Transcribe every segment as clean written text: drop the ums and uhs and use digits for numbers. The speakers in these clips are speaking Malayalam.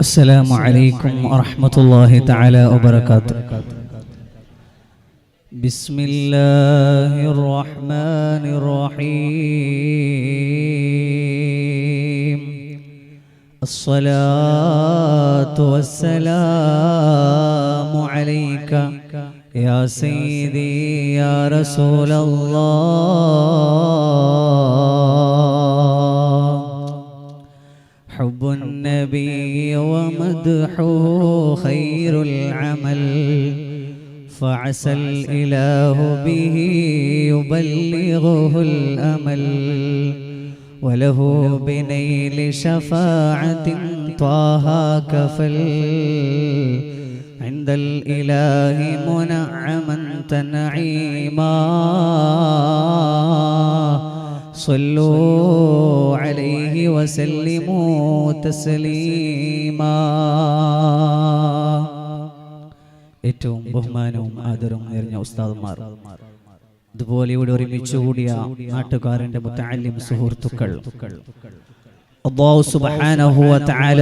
السلام عليكم ورحمة الله تعالى وبركاته. بسم الله الرحمن الرحيم. الصلاة والسلام عليك يا سيدي يا رسول الله. حب النبي ومدحه خير العمل، فعسى الإله به يبلغه الأمل، وله بنيل شفاعة طه كفل، عند الإله منعما تنعيما. صلوا عليه وسلموا تسليما. ഏറ്റവും ബഹുമാനവും ആദരവും നിറഞ്ഞ ഉസ്താദുമാർ, അതുപോലെ ഇവിടെ ഒരുമിച്ച് കൂടിയ നാട്ടുകാരന്റെ മുത്തഅല്ലിം സുഹൃത്തുക്കൾ, അല്ലാഹു സുബ്ഹാനഹു വ തആല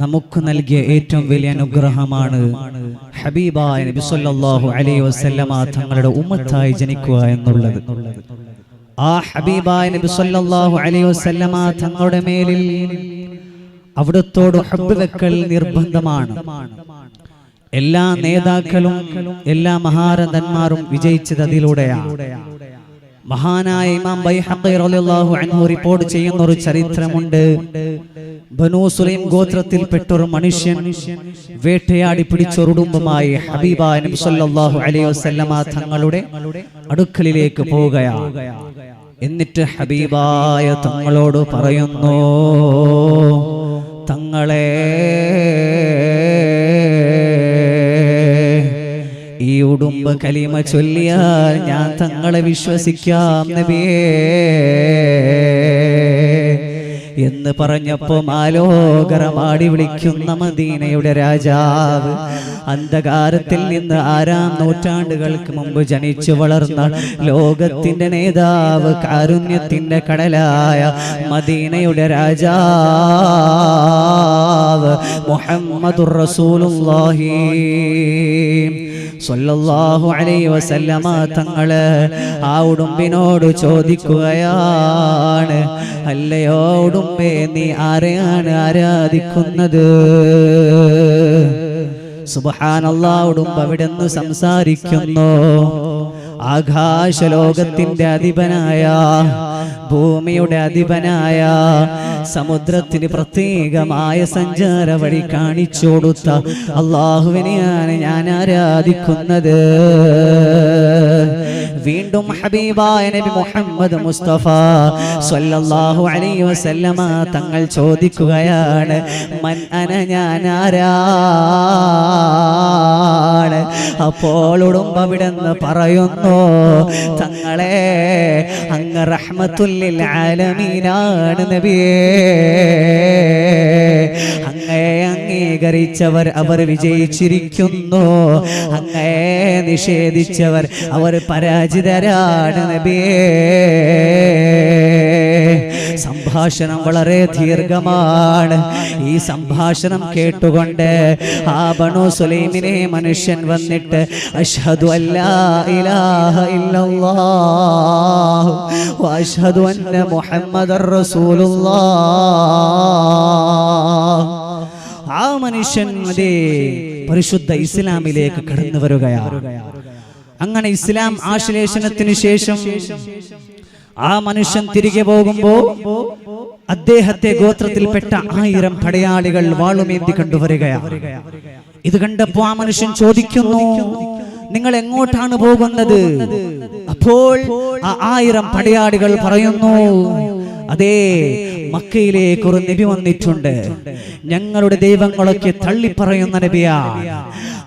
നമുക്ക് നൽകിയ ഏറ്റവും വലിയ അനുഗ്രഹമാണ് ഹബീബായ നബി സല്ലല്ലാഹു അലൈഹി വസല്ലമ തങ്ങളുടെ ഉമ്മത്തായി ജനിക്കുക എന്നുള്ളത്. ആ ഹബീബായ നബി സല്ലല്ലാഹു അലൈഹി വസല്ലമ തങ്ങളുടെ മേലിൽ അവിടുത്തോട് ഹബ്ബ് വെക്കൽ നിർബന്ധമാണ്. എല്ലാ നേതാക്കളും എല്ലാ മഹാരഥന്മാരും വിജയിച്ചത് അതിലൂടെയാണ്. മഹാനായ ഇമാം ബൈഹഖി റളിയല്ലാഹു അൻഹു റിപ്പോർട്ട് ചെയ്യുന്ന ഒരു ചരിത്രമുണ്ട്. ബനൂ സുലൈം ഗോത്രത്തിൽപ്പെട്ട ഒരു മനുഷ്യൻ വേട്ടയാടി പിടിച്ചൊരുടുമ്പുമായി ഹബീബായ നബി സല്ലല്ലാഹു അലൈഹി വസല്ലമ തങ്ങളുടെ അടുക്കലിലേക്ക് പോവുകയാണ്. എന്നിട്ട് ഹബീബായ തങ്ങളോട് പറയുന്നു, തങ്ങളെ, ഈ ഉടുമ്പ് കലിമ ചൊല്ലിയാൽ ഞാൻ തങ്ങളെ വിശ്വസിക്കാം നബിയേ എന്ന് പറഞ്ഞപ്പോ ആലോകരമാടി വിളിക്കുന്ന മദീനയുടെ രാജാവ്, അന്ധകാരത്തിൽ നിന്ന് 6 നൂറ്റാണ്ടുകൾക്ക് മുമ്പ് ജനിച്ചു വളർന്ന ലോകത്തിന്റെ നേതാവ്, കാരുണ്യത്തിന്റെ കടലായ മദീനയുടെ രാജാവ് മുഹമ്മദുർ റസൂലുള്ളാഹി സ്വല്ലല്ലാഹു അലൈഹി വസല്ലമ തങ്ങള് ആ ഉടുമ്പിനോട് ചോദിക്കുകയാണ്, അല്ലയോ ഉടുമ്പേ, നീ ആരെയാണ് ആരാധിക്കുന്നത്? സുബ്ഹാനല്ലാഹ്, ഉടുമ്പ് അവിടുന്ന് സംസാരിക്കുന്നു, ആകാശലോകത്തിന്റെ അധിപനായ, ഭൂമിയുടെ അധിപനായ, സമുദ്രത്തിന് പ്രത്യേകമായ സഞ്ചാര വഴി കാണിച്ചു കൊടുത്ത അല്ലാഹുവിനെയാണ് ഞാൻ ആരാധിക്കുന്നത്. വീണ്ടും ഹബീബായ നബി മുഹമ്മദ് മുസ്തഫ സ്വല്ലല്ലാഹു അലൈഹി വസല്ലമ തങ്ങൾ ചോദിക്കുകയാണ്, മൻ അന, ഞാൻ ആരാണ്? അപ്പോൾ ഉടുമ്പ് അവിടുന്ന് പറയുന്നു, തങ്ങളെ, അങ്ങ് റഹ്മത്തുൽ ലിൽ ആലമീനാണ് നബിയേ. അങ്ങയെ അംഗീകരിച്ചവർ അവർ വിജയിച്ചിരിക്കുന്നു, അങ്ങയെ നിഷേധിച്ചവർ അവർ പരാജിതരാണ് നബിയേ. സംഭാഷണം വളരെ ദീർഘമാണ്. ഈ സംഭാഷണം കേട്ടുകൊണ്ട് ആ ബനൂ സുലൈമിനെ മനുഷ്യൻ വന്നിട്ട്, അഷ്ഹദു അല്ലാ ഇലാഹ ഇല്ലല്ലാഹ് വ അഷ്ഹദു അന്ന മുഹമ്മദർ റസൂലുള്ളാഹ്. ആ മനുഷ്യൻ പരിശുദ്ധ ഇസ്ലാമിലേക്ക് കടന്നു വരികയാണ്. അങ്ങനെ ഇസ്ലാം ആശ്ലേഷണത്തിന് ശേഷം ആ മനുഷ്യൻ തിരികെ പോകുമ്പോ അദ്ദേഹത്തെ ഗോത്രത്തിൽപ്പെട്ട 1000 പടയാളികൾ വാളുമേന്തി കണ്ടുവരികയാണ്. ഇത് കണ്ടപ്പോ ആ മനുഷ്യൻ ചോദിക്കുന്നു, നിങ്ങൾ എങ്ങോട്ടാണ് പോകുന്നത്? അപ്പോൾ ആ 1000 പടയാളികൾ പറയുന്നു, അതേ, മക്കയിലേക്ക് ഒരു നബി വന്നിട്ടുണ്ട്, ഞങ്ങളുടെ ദൈവങ്ങളൊക്കെ തള്ളിപ്പറയുന്ന നബിയാണ്,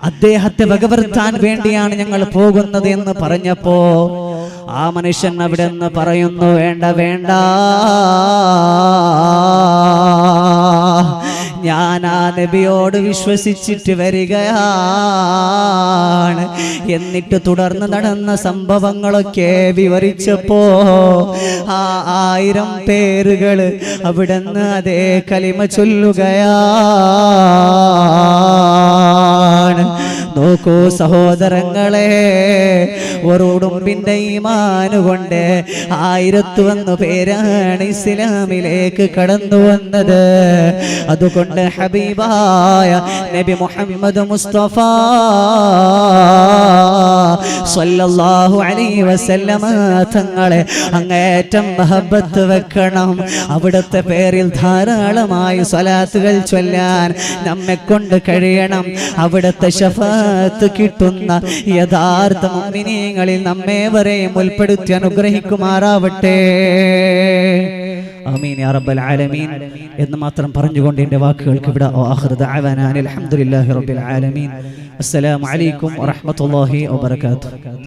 അദ്ദേഹത്തെ വകവരുത്താൻ വേണ്ടിയാണ് ഞങ്ങൾ പോകുന്നത് എന്ന് പറഞ്ഞപ്പോ ആ മനുഷ്യൻ അവിടെ നിന്ന് പറയുന്നു, വേണ്ട വേണ്ട, ഞാൻ ആ നബിയോട് വിശ്വസിച്ചിട്ട് വരികയാണ്. എന്നിട്ട് തുടർന്ന് നടന്ന സംഭവങ്ങളൊക്കെ വിവരിച്ചപ്പോ ആ 1000 പേരുകൾ അവിടുന്ന് അതേ കലിമ ചൊല്ലുകയാണ്. നോക്കൂ സഹോദരങ്ങളെ, ഒരുടുമ്പിന്റെ ഈമാൻ കൊണ്ട് 1001 പേരാണ് ഇസ്ലാമിലേക്ക് കടന്നു വന്നത്. അതുകൊണ്ട് ഹബീബായ നബി മുഹമ്മദ് മുസ്തഫ സല്ലല്ലാഹു അലൈഹി വസല്ലമ തങ്ങളെ അങ്ങേറ്റം മഹബത്ത് വെക്കണം. അവിടുത്തെ പേരിൽ ധാരാളമായി സ്വലാത്തുകൾ ചൊല്ലാൻ നമ്മെ കൊണ്ട് കഴിയണം. അവിടുത്തെ ശഫാഅത്ത് കിട്ടുന്ന യഥാർത്ഥ മുഅ്മിനീങ്ങളിൽ നമ്മേവരെയും ഉൾപ്പെടുത്തി അനുഗ്രഹിക്കുമാറാവട്ടെ. ആമീൻ യാ റബ്ബൽ ആലമീൻ എന്ന് മാത്രം പറഞ്ഞുകൊണ്ട് എൻ്റെ വാക്കുകൾക്ക് ഇവിടെ ആഖിറു ദഅവാനാ അൽഹംദുലില്ലാഹി റബ്ബിൽ ആലമീൻ. അസ്സലാമു അലൈക്കും വറഹ്മത്തുള്ളാഹി വബറകാതുഹു.